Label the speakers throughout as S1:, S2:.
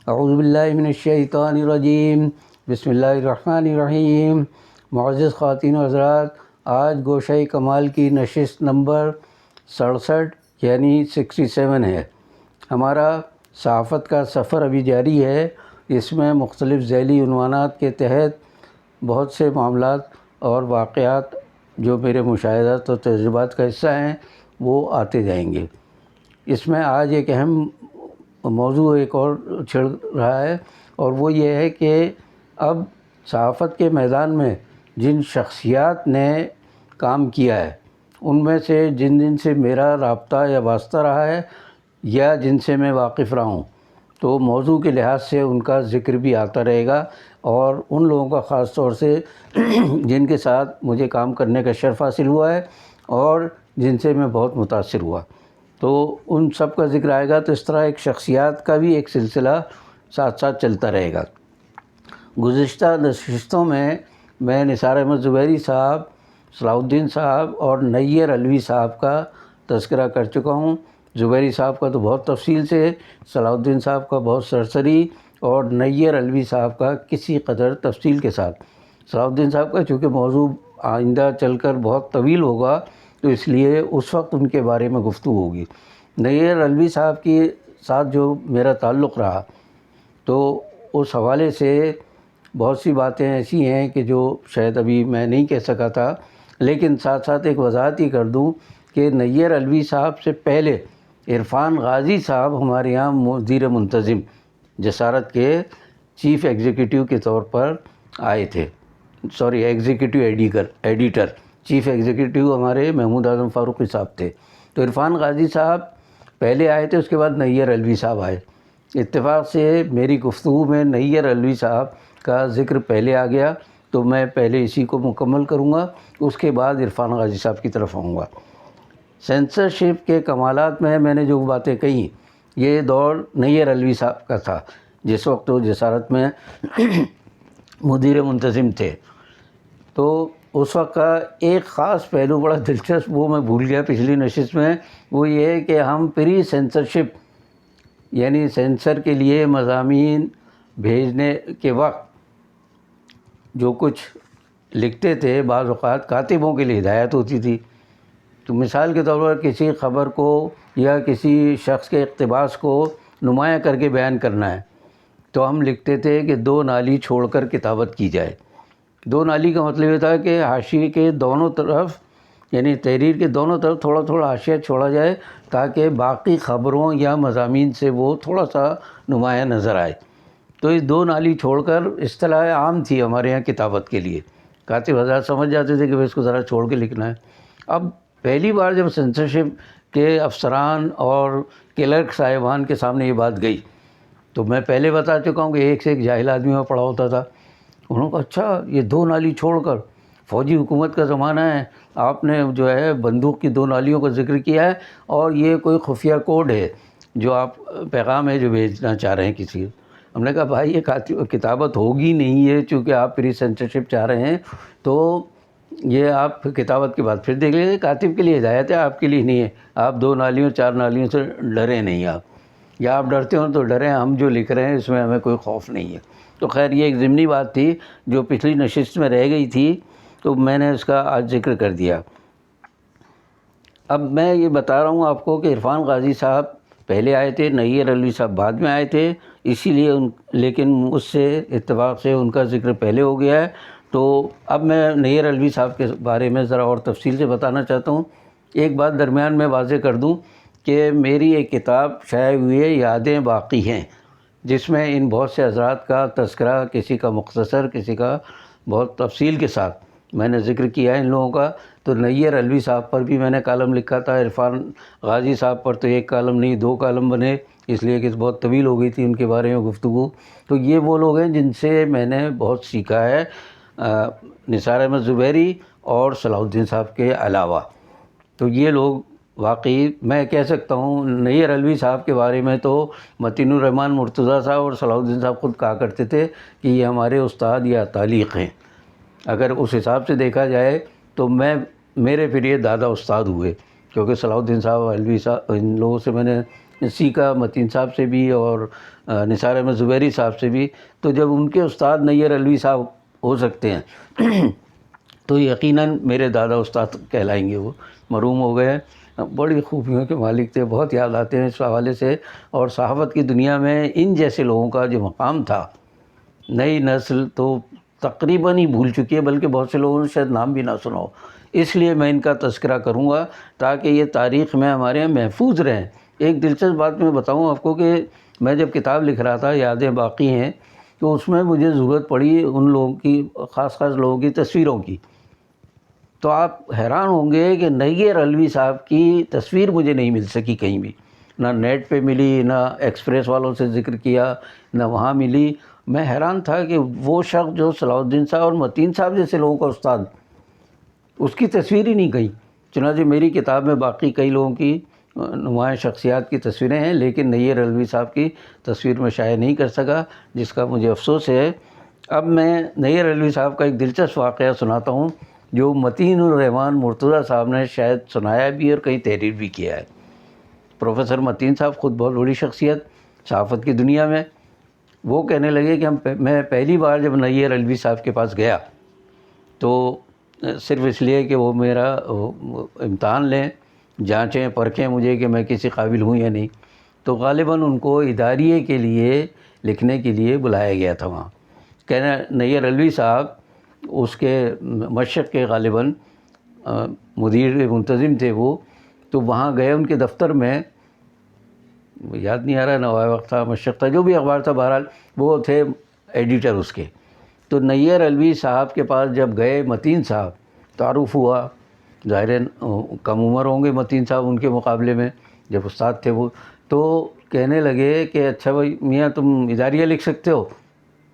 S1: اعوذ باللہ من الشیطان الرجیم، بسم اللہ الرحمن الرحیم۔ معزز خواتین و حضرات، آج گوشہ کمال کی نشست نمبر 67 یعنی 67 ہے۔ ہمارا صحافت کا سفر ابھی جاری ہے۔ اس میں مختلف ذیلی عنوانات کے تحت بہت سے معاملات اور واقعات جو میرے مشاہدات اور تجربات کا حصہ ہیں وہ آتے جائیں گے۔ اس میں آج ایک اہم موضوع ایک اور چھڑ رہا ہے، اور وہ یہ ہے کہ اب صحافت کے میدان میں جن شخصیات نے کام کیا ہے ان میں سے جن سے میرا رابطہ یا واسطہ رہا ہے یا جن سے میں واقف رہا ہوں، تو موضوع کے لحاظ سے ان کا ذکر بھی آتا رہے گا، اور ان لوگوں کا خاص طور سے جن کے ساتھ مجھے کام کرنے کا شرف حاصل ہوا ہے اور جن سے میں بہت متاثر ہوا، تو ان سب کا ذکر آئے گا۔ تو اس طرح ایک شخصیات کا بھی ایک سلسلہ ساتھ ساتھ چلتا رہے گا۔ گزشتہ نشستوں میں نثار احمد زبیری صاحب، صلاح الدین صاحب اور نیر علوی صاحب کا تذکرہ کر چکا ہوں۔ زبیری صاحب کا تو بہت تفصیل سے، صلاح الدین صاحب کا بہت سرسری، اور نیر علوی صاحب کا کسی قدر تفصیل کے ساتھ۔ صلاح الدین صاحب کا چونکہ موضوع آئندہ چل کر بہت طویل ہوگا، تو اس لیے اس وقت ان کے بارے میں گفتگو ہوگی۔ نیر علوی صاحب کے ساتھ جو میرا تعلق رہا، تو اس حوالے سے بہت سی باتیں ایسی ہیں کہ جو شاید ابھی میں نہیں کہہ سکا تھا، لیکن ساتھ ساتھ ایک وضاحت ہی کر دوں کہ نیر علوی صاحب سے پہلے عرفان غازی صاحب ہمارے یہاں مدیر منتظم جسارت کے چیف ایگزیکٹو کے طور پر آئے تھے، ایگزیکٹو ایڈیٹر، چیف ایگزیکٹو ہمارے محمود اعظم فاروقی صاحب تھے۔ تو عرفان غازی صاحب پہلے آئے تھے، اس کے بعد نیر علوی صاحب آئے۔ اتفاق سے میری گفتگو میں نیر علوی صاحب کا ذکر پہلے آ گیا، تو میں پہلے اسی کو مکمل کروں گا، اس کے بعد عرفان غازی صاحب کی طرف آؤں گا۔ سینسرشپ کے کمالات میں نے جو باتیں کہیں، یہ دور نیر علوی صاحب کا تھا جس وقت وہ جسارت میں مدیر منتظم تھے۔ تو اس وقت کا ایک خاص پہلو بڑا دلچسپ، وہ میں بھول گیا پچھلی نشست میں، وہ یہ ہے کہ ہم پری سینسرشپ یعنی سینسر کے لیے مضامین بھیجنے کے وقت جو کچھ لکھتے تھے، بعض اوقات کاتبوں کے لیے ہدایت ہوتی تھی۔ تو مثال کے طور پر کسی خبر کو یا کسی شخص کے اقتباس کو نمایاں کر کے بیان کرنا ہے، تو ہم لکھتے تھے کہ 2 نالی چھوڑ کر کتابت کی جائے۔ 2 نالی کا مطلب یہ تھا کہ حاشیے کے دونوں طرف یعنی تحریر کے دونوں طرف تھوڑا تھوڑا حاشیہ چھوڑا جائے، تاکہ باقی خبروں یا مضامین سے وہ تھوڑا سا نمایاں نظر آئے۔ تو یہ 2 نالی چھوڑ کر اصطلاح عام تھی ہمارے یہاں کتابت کے لیے۔ کاتب حضرات سمجھ جاتے تھے کہ اس کو ذرا چھوڑ کے لکھنا ہے۔ اب پہلی بار جب سینسرشپ کے افسران اور کلرک صاحبان کے سامنے یہ بات گئی، تو میں پہلے بتا چکا ہوں کہ ایک سے ایک جاہل آدمی میں پڑا ہوتا تھا۔ انہوں نے کہا اچھا یہ 2 نالی چھوڑ کر، فوجی حکومت کا زمانہ ہے، آپ نے جو ہے بندوق کی 2 نالیوں کا ذکر کیا ہے، اور یہ کوئی خفیہ کوڈ ہے جو آپ پیغام ہے جو بھیجنا چاہ رہے ہیں کسی۔ ہم نے کہا بھائی یہ کتابت ہوگی نہیں ہے، چونکہ آپ پری سینسرشپ چاہ رہے ہیں، تو یہ آپ کتابت کے بعد پھر دیکھ لیجیے، کاتب کے لیے ہدایت ہے، آپ کے لیے نہیں ہے۔ آپ 2 نالیوں 4 نالیوں سے ڈریں نہیں آپ، یا آپ ڈرتے ہوں تو ڈریں، ہم جو لکھ رہے ہیں اس میں ہمیں کوئی خوف نہیں ہے۔ تو خیر یہ ایک ضمنی بات تھی جو پچھلی نشست میں رہ گئی تھی، تو میں نے اس کا آج ذکر کر دیا۔ اب میں یہ بتا رہا ہوں آپ کو کہ عرفان غازی صاحب پہلے آئے تھے، نیر علوی صاحب بعد میں آئے تھے، اسی لیے لیکن اس سے اتفاق سے ان کا ذکر پہلے ہو گیا ہے۔ تو اب میں نیر علوی صاحب کے بارے میں ذرا اور تفصیل سے بتانا چاہتا ہوں۔ ایک بات درمیان میں واضح کر دوں کہ میری ایک کتاب شائع ہوئی ہے، یادیں باقی ہیں، جس میں ان بہت سے حضرات کا تذکرہ، کسی کا مختصر، کسی کا بہت تفصیل کے ساتھ میں نے ذکر کیا ہے ان لوگوں کا۔ تو نیر علوی صاحب پر بھی میں نے کالم لکھا تھا، عرفان غازی صاحب پر تو 1 کالم نہیں 2 کالم بنے، اس لیے کہ بہت طویل ہو گئی تھی ان کے بارے میں گفتگو۔ تو یہ وہ لوگ ہیں جن سے میں نے بہت سیکھا ہے، نثار احمد زبیری اور صلاح الدین صاحب کے علاوہ۔ تو یہ لوگ واقعی میں کہہ سکتا ہوں، نیر علوی صاحب کے بارے میں تو متین الرحمن مرتضیٰ صاحب اور صلاح الدین صاحب خود کہا کرتے تھے کہ یہ ہمارے استاد یا تعلیق ہیں۔ اگر اس حساب سے دیکھا جائے تو میرے پھر یہ دادا استاد ہوئے، کیونکہ صلاح الدین صاحب علوی صاحب ان لوگوں سے میں نے سیکھا متین صاحب سے بھی اور نثار احمد زبیری صاحب سے بھی. تو جب ان کے استاد نیر علوی صاحب ہو سکتے ہیں تو یقیناً میرے دادا استاد کہلائیں گے. وہ مرحوم ہو گئے، بڑی خوبیوں کے مالک تھے، بہت یاد آتے ہیں اس حوالے سے. اور صحافت کی دنیا میں ان جیسے لوگوں کا جو مقام تھا، نئی نسل تو تقریباً ہی بھول چکی ہے، بلکہ بہت سے لوگوں نے شاید نام بھی نہ سنا ہو. اس لیے میں ان کا تذکرہ کروں گا تاکہ یہ تاریخ میں ہمارے یہاں محفوظ رہیں. ایک دلچسپ بات میں بتاؤں آپ کو کہ میں جب کتاب لکھ رہا تھا یادیں باقی ہیں، تو اس میں مجھے ضرورت پڑی ان لوگوں کی، خاص لوگوں کی تصویروں کی. تو آپ حیران ہوں گے کہ نیر علوی صاحب کی تصویر مجھے نہیں مل سکی کہیں بھی، نہ نیٹ پہ ملی، نہ ایکسپریس والوں سے ذکر کیا، نہ وہاں ملی. میں حیران تھا کہ وہ شخص جو صلاح الدین صاحب اور متین صاحب جیسے لوگوں کا استاد، اس کی تصویر ہی نہیں کہیں. چنانچہ میری کتاب میں باقی کئی لوگوں کی نمایاں شخصیات کی تصویریں ہیں، لیکن نیر علوی صاحب کی تصویر میں شائع نہیں کر سکا، جس کا مجھے افسوس ہے. اب میں نیر علوی صاحب کا ایک دلچسپ واقعہ سناتا ہوں جو متین الرحمان مرتضیٰ صاحب نے شاید سنایا بھی اور کہیں تحریر بھی کیا ہے. پروفیسر متین صاحب خود بہت بڑی شخصیت صحافت کی دنیا میں. وہ کہنے لگے کہ میں پہلی بار جب نیر علوی صاحب کے پاس گیا تو صرف اس لیے کہ وہ میرا امتحان لیں، جانچیں پرکھیں مجھے کہ میں کسی قابل ہوں یا نہیں، تو غالباً ان کو اداریے کے لیے لکھنے کے لیے بلایا گیا تھا وہاں. کہنا نیر علوی صاحب اس کے مشرق کے غالباً مدیر منتظم تھے وہ. تو وہاں گئے ان کے دفتر میں، یاد نہیں آ رہا، نوائے وقت تھا، مشرق تھا، جو بھی اخبار تھا، بہرحال وہ تھے ایڈیٹر اس کے. تو نیر علوی صاحب کے پاس جب گئے متین صاحب، تعارف ہوا. ظاہر کم عمر ہوں گے متین صاحب ان کے مقابلے میں، جب استاد تھے وہ. تو کہنے لگے کہ اچھا بھائی میاں تم اداریہ لکھ سکتے ہو؟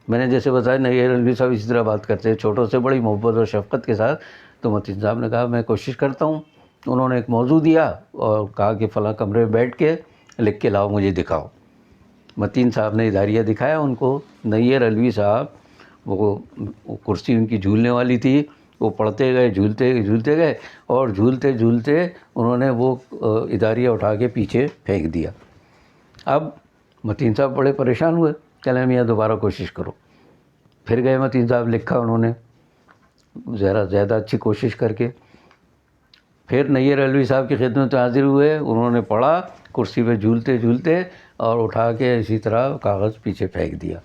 S1: میں نے جیسے بتایا نیر علوی صاحب اسی طرح بات کرتے ہیں، چھوٹوں سے بڑی محبت اور شفقت کے ساتھ. تو متین صاحب نے کہا میں کوشش کرتا ہوں. انہوں نے ایک موضوع دیا اور کہا کہ فلاں کمرے میں بیٹھ کے لکھ کے لاؤ، مجھے دکھاؤ. متین صاحب نے اداریہ دکھایا ان کو. نیر علوی صاحب وہ کرسی ان کی جھولنے والی تھی، وہ پڑھتے گئے، جھولتے گئے، اور جھولتے انہوں نے وہ اداریہ اٹھا کے پیچھے پھینک دیا. اب متین صاحب بڑے پریشان ہوئے، کہنے میاں دوبارہ کوشش کرو. پھر گئے متین صاحب، لکھا انہوں نے ذرا زیادہ اچھی کوشش کر کے. پھر نیر علوی صاحب کی خدمت میں حاضر ہوئے، انہوں نے پڑھا، کرسی پہ جھولتے اور اٹھا کے اسی طرح کاغذ پیچھے پھینک دیا.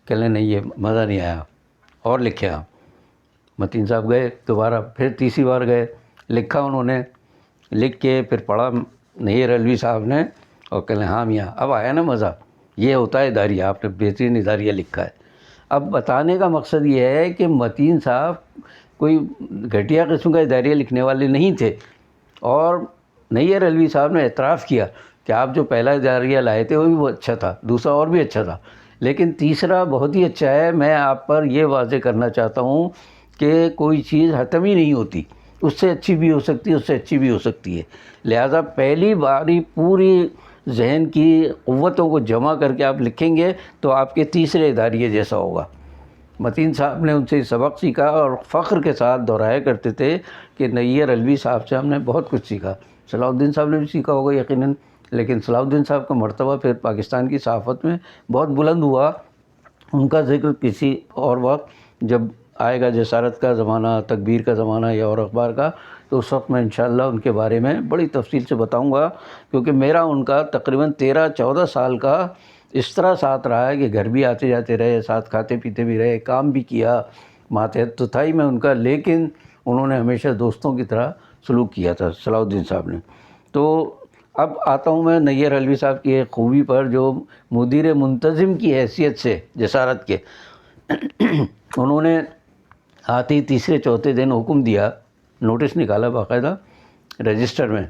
S1: کہنے نہیں یہ مزہ نہیں آیا، اور لکھے آپ. متین صاحب گئے دوبارہ، پھر تیسری بار گئے، لکھا انہوں نے، لکھ کے پھر پڑھا نیر علوی صاحب نے، اور کہنے ہاں میاں اب آیا نا مزہ، یہ ہوتا ہے اداریہ، آپ نے بہترین اداریہ لکھا ہے. اب بتانے کا مقصد یہ ہے کہ متین صاحب کوئی گھٹیا قسم کا اداریہ لکھنے والے نہیں تھے. اور نیر علوی صاحب نے اعتراف کیا کہ آپ جو پہلا اداریہ لائے تھے وہ بھی بہت اچھا تھا، دوسرا اور بھی اچھا تھا، لیکن تیسرا بہت ہی اچھا ہے. میں آپ پر یہ واضح کرنا چاہتا ہوں کہ کوئی چیز ختم ہی نہیں ہوتی، اس سے اچھی بھی ہو سکتی ہے، اس سے اچھی بھی ہو سکتی ہے. لہٰذا پہلی باری پوری ذہن کی قوتوں کو جمع کر کے آپ لکھیں گے تو آپ کے تیسرے اداریے جیسا ہوگا. متین صاحب نے ان سے سبق سیکھا اور فخر کے ساتھ دہرایا کرتے تھے کہ نیر علوی صاحب سے ہم نے بہت کچھ سیکھا. صلاح الدین صاحب نے بھی سیکھا ہوگا یقیناً، لیکن صلاح الدین صاحب کا مرتبہ پھر پاکستان کی صحافت میں بہت بلند ہوا. ان کا ذکر کسی اور وقت جب آئے گا، جسارت کا زمانہ، تکبیر کا زمانہ یا اور اخبار کا، تو اس وقت میں انشاءاللہ ان کے بارے میں بڑی تفصیل سے بتاؤں گا. کیونکہ میرا ان کا تقریباً 13-14 سال کا اس طرح ساتھ رہا ہے کہ گھر بھی آتے جاتے رہے، ساتھ کھاتے پیتے بھی رہے، کام بھی کیا، ماتحت تو تھا ہی میں ان کا، لیکن انہوں نے ہمیشہ دوستوں کی طرح سلوک کیا تھا صلاح الدین صاحب نے. تو اب آتا ہوں میں نیر علوی صاحب کی ایک خوبی پر جو مدیر منتظم کی حیثیت سے جسارت کے انہوں نے آتے ہی تیسرے چوتھے دن حکم دیا، نوٹس نکالا باقاعدہ رجسٹر میں.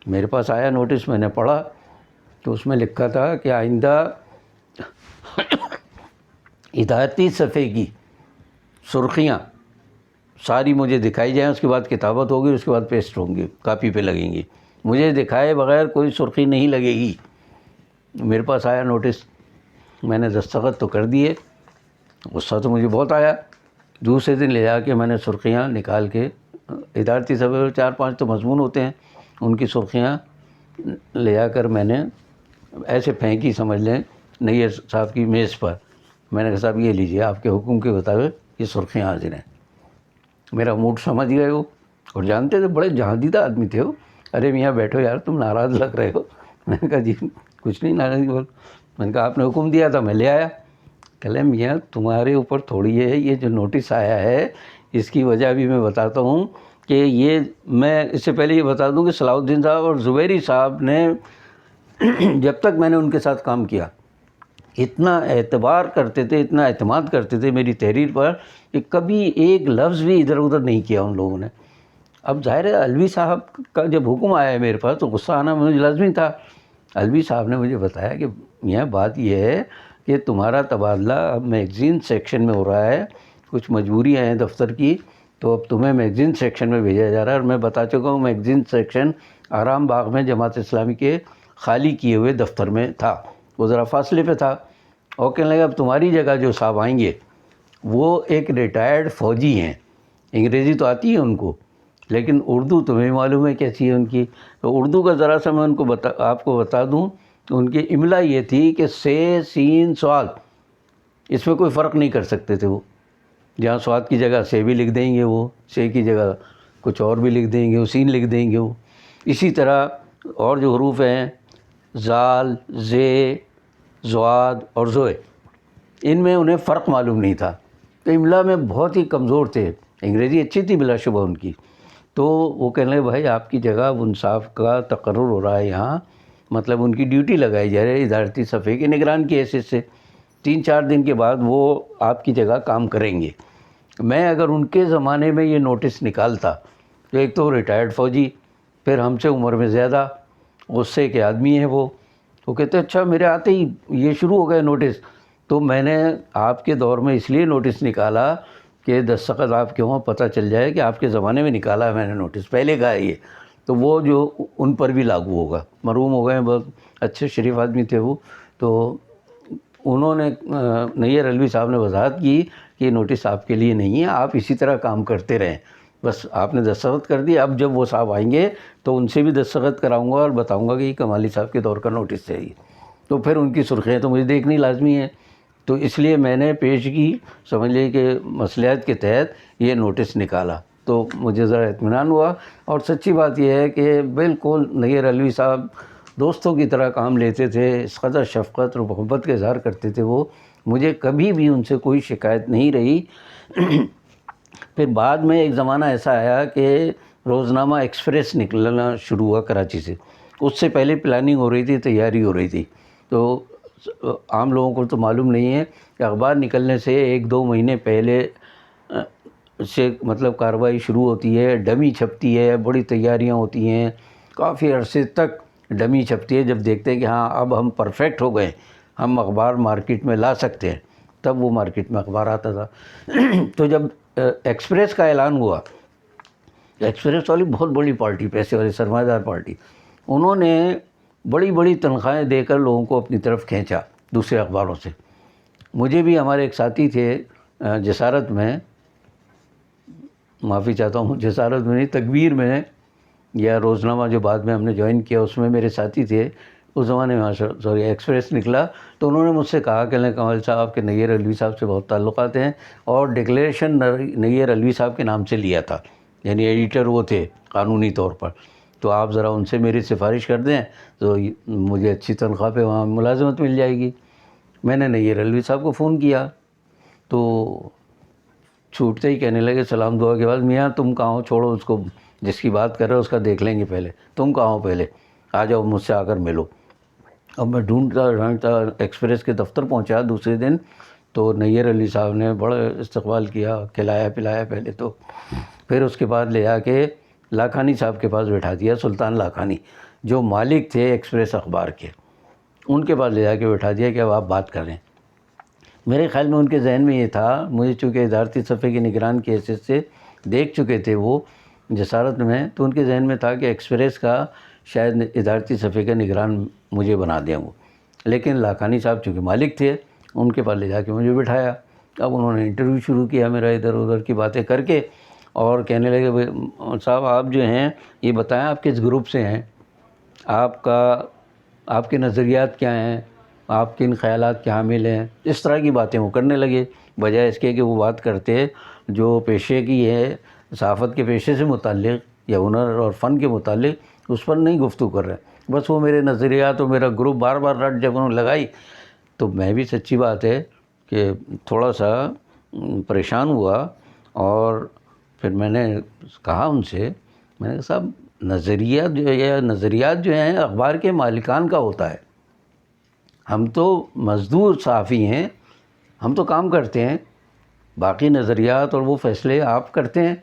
S1: میرے پاس آیا نوٹس، میں نے پڑھا تو اس میں لکھا تھا کہ آئندہ ہدایتی صفحے کی سرخیاں ساری مجھے دکھائی جائیں، اس کے بعد کتابت ہوگی، اس کے بعد پیسٹ ہوں گی، کاپی پہ لگیں گی. مجھے دکھائے بغیر کوئی سرخی نہیں لگے گی. میرے پاس آیا نوٹس، میں نے دستخط تو کر دیے، غصہ تو مجھے بہت آیا. دوسرے دن لے جا کے میں نے سرخیاں نکال کے ادارتی صفحے 4-5 تو مضمون ہوتے ہیں، ان کی سرخیاں لے جا کر میں نے ایسے پھینکی سمجھ لیں نیر صاحب کی میز پر. میں نے کہا صاحب یہ لیجیے آپ کے حکم کے مطابق یہ سرخیاں حاضر ہیں. میرا موڈ سمجھ گئے وہ اور جانتے تھے بڑے جہاندیدہ آدمی تھے وہ. ارے میاں بیٹھو یار تم ناراض لگ رہے ہو. میں نے کہا جی کچھ نہیں ناراضگی بول. میں نے کہا آپ نے حکم دیا تھا میں لے آیا. کہ میاں تمہارے اوپر تھوڑی ہے یہ جو نوٹس آیا ہے اس کی وجہ بھی میں بتاتا ہوں کہ یہ میں اس سے پہلے یہ بتا دوں کہ صلاح الدین صاحب اور زبیری صاحب نے جب تک میں نے ان کے ساتھ کام کیا اتنا اعتبار کرتے تھے اتنا اعتماد کرتے تھے میری تحریر پر کہ کبھی ایک لفظ بھی ادھر ادھر نہیں کیا ان لوگوں نے. اب ظاہر ہے الوی صاحب کا جب حکم آیا ہے میرے پاس تو غصہ آنا مجھے لازمی تھا. الوی صاحب نے مجھے بتایا کہ یہاں بات یہ ہے کہ تمہارا تبادلہ اب میگزین سیکشن میں ہو رہا ہے, کچھ مجبوریاں ہیں دفتر کی, تو اب تمہیں میگزین سیکشن میں بھیجا جا رہا ہے. اور میں بتا چکا ہوں میگزین سیکشن آرام باغ میں جماعت اسلامی کے خالی کیے ہوئے دفتر میں تھا, وہ ذرا فاصلے پہ تھا. اور کہنے لگا اب تمہاری جگہ جو صاحب آئیں گے وہ ایک ریٹائرڈ فوجی ہیں, انگریزی تو آتی ہے ان کو لیکن اردو تمہیں معلوم ہے کیسی ہے ان کی. تو اردو کا ذرا سا میں ان کو آپ کو بتا دوں تو ان کی املا یہ تھی کہ سے سین سواد, اس میں کوئی فرق نہیں کر سکتے تھے وہ. جہاں سواد کی جگہ سے بھی لکھ دیں گے, وہ سے کی جگہ کچھ اور بھی لکھ دیں گے, وہ سین لکھ دیں گے وہ. اسی طرح اور جو حروف ہیں زال, زے, زواد اور زوئے, ان میں انہیں فرق معلوم نہیں تھا. تو املا میں بہت ہی کمزور تھے. انگریزی اچھی تھی بلا شبہ ان کی. تو وہ کہنے لگے بھائی آپ کی جگہ انصاف کا تقرر ہو رہا ہے یہاں, مطلب ان کی ڈیوٹی لگائی جا رہی ہے ادارتی صفحے کے نگران کی حیثیت سے. 3-4 دن کے بعد وہ آپ کی جگہ کام کریں گے. میں اگر ان کے زمانے میں یہ نوٹس نکالتا تو ایک تو ریٹائرڈ فوجی, پھر ہم سے عمر میں زیادہ, غصے کے آدمی ہیں وہ کہتے اچھا میرے آتے ہی یہ شروع ہو گئے نوٹس. تو میں نے آپ کے دور میں اس لیے نوٹس نکالا کہ دستخط آپ کے ہوں پتہ چل جائے کہ آپ کے زمانے میں نکالا ہے میں نے نوٹس, پہلے کا ہے یہ. تو وہ جو ان پر بھی لاگو ہوگا. مرحوم ہو گئے, بہت اچھے شریف آدمی تھے وہ. تو انہوں نے نیر الوی صاحب نے وضاحت کی کہ یہ نوٹس آپ کے لیے نہیں ہے, آپ اسی طرح کام کرتے رہیں, بس آپ نے دستخط کر دی. اب جب وہ صاحب آئیں گے تو ان سے بھی دستخط کراؤں گا اور بتاؤں گا کہ یہ کمالی صاحب کے دور کا نوٹس ہے یہ. تو پھر ان کی سرخیاں تو مجھے دیکھنی لازمی ہے. تو اس لیے میں نے پیش کی, سمجھ لیے کہ مصلحت کے تحت یہ نوٹس نکالا. تو مجھے ذرا اطمینان ہوا. اور سچی بات یہ ہے کہ بالکل نیر الوی صاحب دوستوں کی طرح کام لیتے تھے, اس قدر شفقت اور محبت کا اظہار کرتے تھے وہ. مجھے کبھی بھی ان سے کوئی شکایت نہیں رہی. پھر بعد میں ایک زمانہ ایسا آیا کہ روزنامہ ایکسپریس نکلنا شروع ہوا کراچی سے. اس سے پہلے پلاننگ ہو رہی تھی, تیاری ہو رہی تھی. تو عام لوگوں کو تو معلوم نہیں ہے کہ اخبار نکلنے سے 1-2 مہینے پہلے سے مطلب کارروائی شروع ہوتی ہے, ڈمی چھپتی ہے, بڑی تیاریاں ہوتی ہیں, کافی عرصے تک ڈمی چھپتی ہے. جب دیکھتے ہیں کہ ہاں اب ہم پرفیکٹ ہو گئے, ہم اخبار مارکیٹ میں لا سکتے ہیں, تب وہ مارکیٹ میں اخبار آتا تھا. تو جب ایکسپریس کا اعلان ہوا, ایکسپریس والی بہت بڑی پارٹی, پیسے والی سرمایہ دار پارٹی, انہوں نے بڑی بڑی تنخواہیں دے کر لوگوں کو اپنی طرف کھینچا دوسرے اخباروں سے. مجھے بھی ہمارے ایک ساتھی تھے جسارت میں, معافی چاہتا ہوں, جسارت میں نہیں تکبیر میں, یا روزنامہ جو بعد میں ہم نے جوائن کیا اس میں میرے ساتھی تھے. اس زمانے میں ایکسپریس نکلا تو انہوں نے مجھ سے کہا کہ کمال صاحب کے نیر الوی صاحب سے بہت تعلقات ہیں, اور ڈکلیریشن نیر الوی صاحب کے نام سے لیا تھا, یعنی ایڈیٹر وہ تھے قانونی طور پر. تو آپ ذرا ان سے میری سفارش کر دیں تو مجھے اچھی تنخواہ پہ وہاں ملازمت مل جائے گی. میں نے نیر الوی صاحب کو فون کیا تو چھوٹتے ہی کہنے لگے سلام دعا کے بعد, میاں تم کہاں ہو, چھوڑو اس کو, جس کی بات کر رہے ہو اس کا دیکھ لیں گے, پہلے تم کہاں ہو, پہلے آ جاؤ مجھ سے آ کر ملو. اب میں ڈھونڈتا ایکسپریس کے دفتر پہنچا دوسرے دن تو نیر علی صاحب نے بڑا استقبال کیا, کھلایا پلایا پہلے تو. پھر اس کے بعد لے جا کے لاکھانی صاحب کے پاس بٹھا دیا, سلطان لاکھانی جو مالک تھے ایکسپریس اخبار کے, ان کے پاس لے جا کے بٹھا دیا کہ اب آپ بات کریں. میرے خیال میں ان کے ذہن میں یہ تھا, مجھے چونکہ ادارتی صفحے کے نگران کی حیثیت سے دیکھ چکے تھے وہ جسارت میں, تو ان کے ذہن میں تھا کہ ایکسپریس کا شاید ادارتی صفحے کا نگران مجھے بنا دیں وہ. لیکن لاکھانی صاحب چونکہ مالک تھے, ان کے پاس لے جا کے مجھے بٹھایا. اب انہوں نے انٹرویو شروع کیا میرا ادھر ادھر کی باتیں کر کے, اور کہنے لگے صاحب آپ جو ہیں یہ بتائیں آپ کس گروپ سے ہیں. آپ کے نظریات کیا ہیں، آپ کن خیالات کے حامل ہیں، اس طرح کی باتیں وہ کرنے لگے، بجائے اس کے کہ وہ بات کرتے جو پیشے کی ہے، صحافت کے پیشے سے متعلق یا ہنر اور فن کے متعلق، اس پر نہیں گفتگو کر رہے ہیں۔ بس وہ میرے نظریات اور میرا گروپ بار بار رٹ جب انہوں نے لگائی تو میں بھی سچی بات ہے کہ تھوڑا سا پریشان ہوا، اور پھر میں نے کہا ان سے، میں نے کہا صاحب نظریات جو ہیں اخبار کے مالکان کا ہوتا ہے، ہم تو مزدور صحافی ہیں، ہم تو کام کرتے ہیں، باقی نظریات اور وہ فیصلے آپ کرتے ہیں،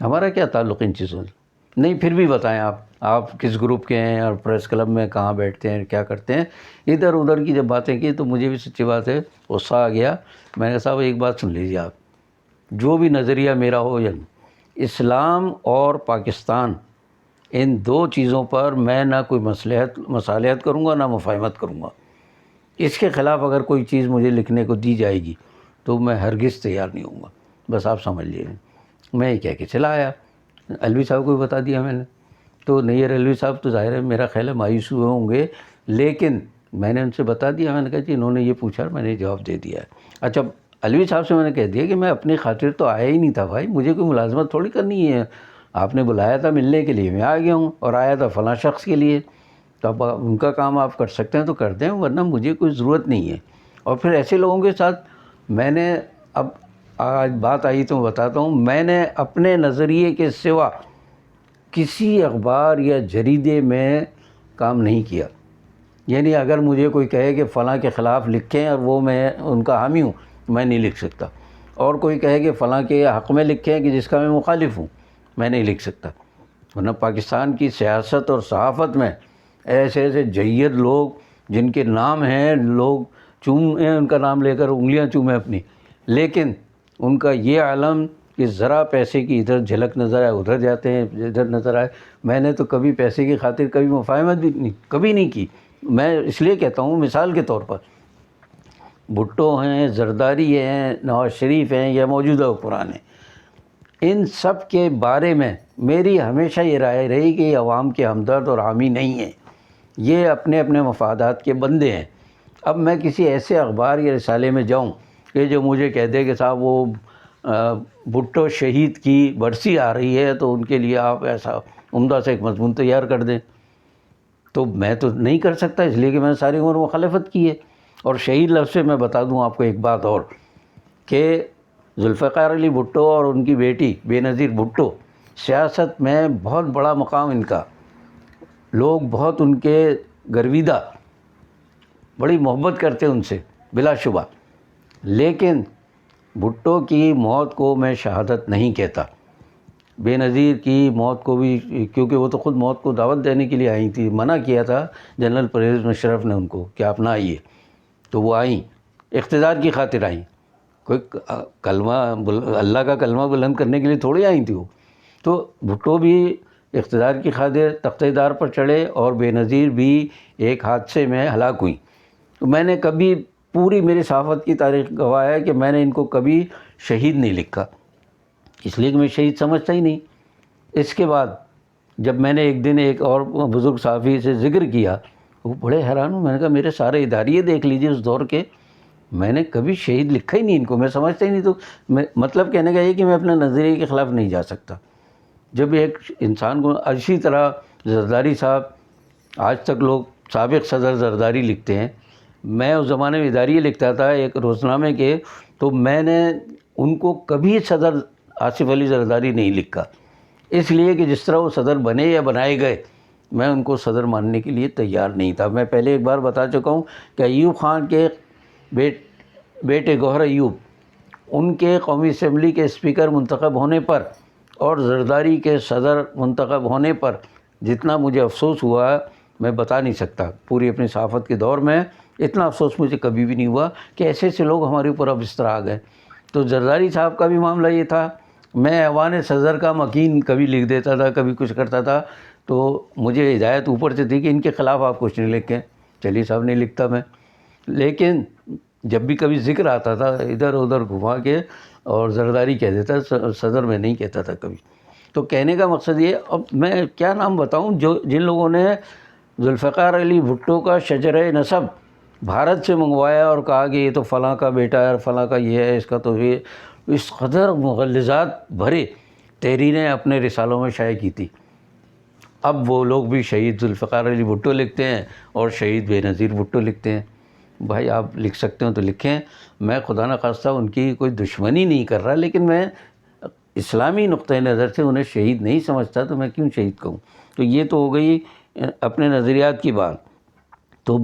S1: ہمارا کیا تعلق ان چیزوں سے؟ نہیں پھر بھی بتائیں آپ کس گروپ کے ہیں اور پریس کلب میں کہاں بیٹھتے ہیں، کیا کرتے ہیں؟ ادھر ادھر کی جب باتیں کی تو مجھے بھی سچی بات ہے غصہ آ گیا۔ میں نے کہا صاحب ایک بات سن لیجیے، آپ جو بھی نظریہ میرا ہو، یا اسلام اور پاکستان، ان دو چیزوں پر میں نہ کوئی مصالحت کروں گا، نہ مفاہمت کروں گا۔ اس کے خلاف اگر کوئی چیز مجھے لکھنے کو دی جائے گی تو میں ہرگز تیار نہیں ہوں گا، بس آپ سمجھ لیجیے۔ میں یہ کہہ کے چلا آیا، الوی صاحب کو بھی بتا دیا میں نے، تو نہیں الوی صاحب تو ظاہر ہے میرا خیال ہے مایوس ہوئے ہوں گے، لیکن میں نے ان سے بتا دیا، میں نے کہا جی انہوں نے یہ پوچھا، میں نے جواب دے دیا ہے۔ اچھا الوی صاحب سے میں نے کہہ دیا کہ میں اپنی خاطر تو آیا ہی نہیں تھا بھائی، مجھے کوئی ملازمت تھوڑی کرنی ہے، آپ نے بلایا تھا ملنے کے لیے، میں آ گیا ہوں، اور آیا تھا فلاں شخص کے لیے، تو اب ان کا کام آپ کر سکتے ہیں تو کر دیں، ورنہ مجھے کوئی ضرورت نہیں ہے۔ اور پھر ایسے لوگوں کے ساتھ میں نے، اب آج بات آئی تو میں بتاتا ہوں، میں نے اپنے نظریے کے سوا کسی اخبار یا جریدے میں کام نہیں کیا۔ یعنی اگر مجھے کوئی کہے کہ فلاں کے خلاف لکھیں اور وہ میں ان کا حامی ہوں، میں نہیں لکھ سکتا، اور کوئی کہے کہ فلاں کے حق میں لکھیں کہ جس کا میں مخالف ہوں، میں نہیں لکھ سکتا۔ ورنہ پاکستان کی سیاست اور صحافت میں ایسے ایسے جید لوگ جن کے نام ہیں، لوگ چومیں ان کا نام لے کر انگلیاں چومیں اپنی، لیکن ان کا یہ عالم کہ ذرا پیسے کی ادھر جھلک نظر آئے ادھر جاتے ہیں، ادھر نظر آئے۔ میں نے تو کبھی پیسے کی خاطر کبھی مفاہمت بھی کبھی نہیں کی۔ میں اس لیے کہتا ہوں، مثال کے طور پر بھٹو ہیں، زرداری ہیں، نواز شریف ہیں یا موجودہ حکمران ہیں، ان سب کے بارے میں میری ہمیشہ یہ رائے رہی کہ یہ عوام کے ہمدرد اور حامی نہیں ہیں، یہ اپنے اپنے مفادات کے بندے ہیں۔ اب میں کسی ایسے اخبار یا رسالے میں جاؤں کہ جو مجھے کہہ دے کہ صاحب وہ بھٹو شہید کی برسی آ رہی ہے تو ان کے لیے آپ ایسا عمدہ سے ایک مضمون تیار کر دیں، تو میں تو نہیں کر سکتا، اس لیے کہ میں نے ساری عمر مخالفت کی ہے۔ اور شہید لفظ سے میں بتا دوں آپ کو ایک بات اور، کہ ذوالفقار علی بھٹو اور ان کی بیٹی بے نظیر بھٹو، سیاست میں بہت بڑا مقام ان کا، لوگ بہت ان کے گرویدہ، بڑی محبت کرتے ان سے بلا شبہ، لیکن بھٹو کی موت کو میں شہادت نہیں کہتا، بے نظیر کی موت کو بھی، کیونکہ وہ تو خود موت کو دعوت دینے کے لیے آئی تھی، منع کیا تھا جنرل پرویز مشرف نے ان کو کہ آپ نہ آئیے، تو وہ آئیں، اقتدار کی خاطر آئیں، کوئی کلمہ اللہ کا کلمہ بلند کرنے کے لیے تھوڑی آئی تھی وہ۔ تو بھٹو بھی اقتدار کی خاطر تختہ دار پر چڑھے، اور بے نظیر بھی ایک حادثے میں ہلاک ہوئیں۔ تو میں نے کبھی، پوری میری صحافت کی تاریخ گواہ ہے کہ میں نے ان کو کبھی شہید نہیں لکھا، اس لیے کہ میں شہید سمجھتا ہی نہیں۔ اس کے بعد جب میں نے ایک دن ایک اور بزرگ صحافی سے ذکر کیا، وہ بڑے حیران ہوں، میں نے کہا میرے سارے اداریے دیکھ لیجئے اس دور کے، میں نے کبھی شہید لکھا ہی نہیں ان کو، میں سمجھتا ہی نہیں۔ تو مطلب کہنے کا یہ کہ میں اپنے نظریے کے خلاف نہیں جا سکتا۔ جب ایک انسان کو اسی طرح زرداری صاحب، آج تک لوگ سابق صدر زرداری لکھتے ہیں، میں اس زمانے میں اداریے لکھتا تھا ایک روزنامے کے، تو میں نے ان کو کبھی صدر آصف علی زرداری نہیں لکھا، اس لیے کہ جس طرح وہ صدر بنے یا بنائے گئے، میں ان کو صدر ماننے کے لیے تیار نہیں تھا۔ میں پہلے ایک بار بتا چکا ہوں کہ ایوب خان کے بیٹے گوہر ایوب، ان کے قومی اسمبلی کے اسپیکر منتخب ہونے پر اور زرداری کے صدر منتخب ہونے پر جتنا مجھے افسوس ہوا میں بتا نہیں سکتا، پوری اپنی صحافت کے دور میں اتنا افسوس مجھے کبھی بھی نہیں ہوا کہ ایسے ایسے لوگ ہمارے اوپر اب اس طرح آ گئے۔ تو زرداری صاحب کا بھی معاملہ یہ تھا، میں ایوان صدر کا مکین کبھی لکھ دیتا تھا، کبھی کچھ کرتا تھا، تو مجھے ہدایت اوپر سے تھی کہ ان کے خلاف آپ کچھ نہیں لکھیں، چلیے صاحب نہیں لکھتا میں، لیکن جب بھی کبھی ذکر آتا تھا ادھر ادھر گھما کے اور زرداری کہہ دیتا، صدر میں نہیں کہتا تھا کبھی۔ تو کہنے کا مقصد یہ، اب میں کیا نام بتاؤں جو جن لوگوں نے ذوالفقار علی بھٹو کا شجرہ نسب بھارت سے منگوایا اور کہا کہ یہ تو فلاں کا بیٹا ہے اور فلاں کا یہ ہے، اس کا تو یہ، اس قدر مغلظات بھرے تحریریں اپنے رسالوں میں شائع کی تھی۔ اب وہ لوگ بھی شہید ذوالفقار علی بھٹو لکھتے ہیں اور شہید بے نظیر بھٹو لکھتے ہیں۔ بھائی آپ لکھ سکتے ہو تو لکھیں، میں خدا نخواستہ ان کی کوئی دشمنی نہیں کر رہا، لیکن میں اسلامی نقطۂ نظر سے انہیں شہید نہیں سمجھتا، تو میں کیوں شہید کہوں؟ تو یہ تو ہو گئی اپنے نظریات کی بات۔ تو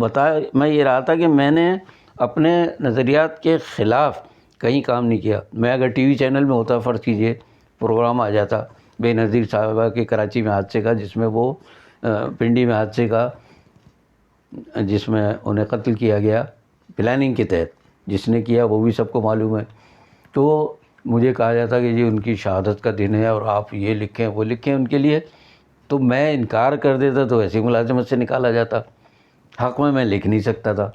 S1: میں یہ رہا تھا کہ میں نے اپنے نظریات کے خلاف کہیں کام نہیں کیا۔ میں اگر ٹی وی چینل میں ہوتا، فرض کیجئے پروگرام آ جاتا بے نظیر صاحبہ کے کراچی میں حادثے کا، جس میں وہ پنڈی میں حادثے کا، جس میں انہیں قتل کیا گیا پلاننگ کے تحت، جس نے کیا وہ بھی سب کو معلوم ہے، تو مجھے کہا جاتا کہ جی ان کی شہادت کا دن ہے اور آپ یہ لکھیں وہ لکھیں ان کے لیے، تو میں انکار کر دیتا تو ایسی ملازمت سے نکالا جاتا، حق میں لکھ نہیں سکتا تھا۔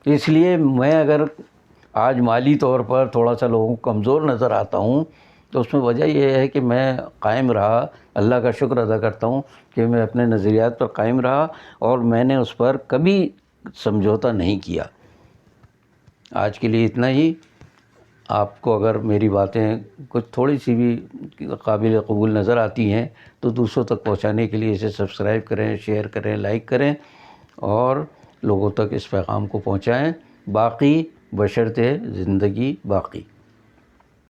S1: اس لیے میں اگر آج مالی طور پر تھوڑا سا لوگوں کو کمزور نظر آتا ہوں، تو اس میں وجہ یہ ہے کہ میں قائم رہا، اللہ کا شکر ادا کرتا ہوں کہ میں اپنے نظریات پر قائم رہا اور میں نے اس پر کبھی سمجھوتا نہیں کیا۔ آج کے لیے اتنا ہی۔ آپ کو اگر میری باتیں کچھ تھوڑی سی بھی قابل قبول نظر آتی ہیں تو دوسروں تک پہنچانے کے لیے اسے سبسکرائب کریں، شیئر کریں، لائک کریں اور لوگوں تک اس پیغام کو پہنچائیں۔ باقی بشرطِ زندگی باقی۔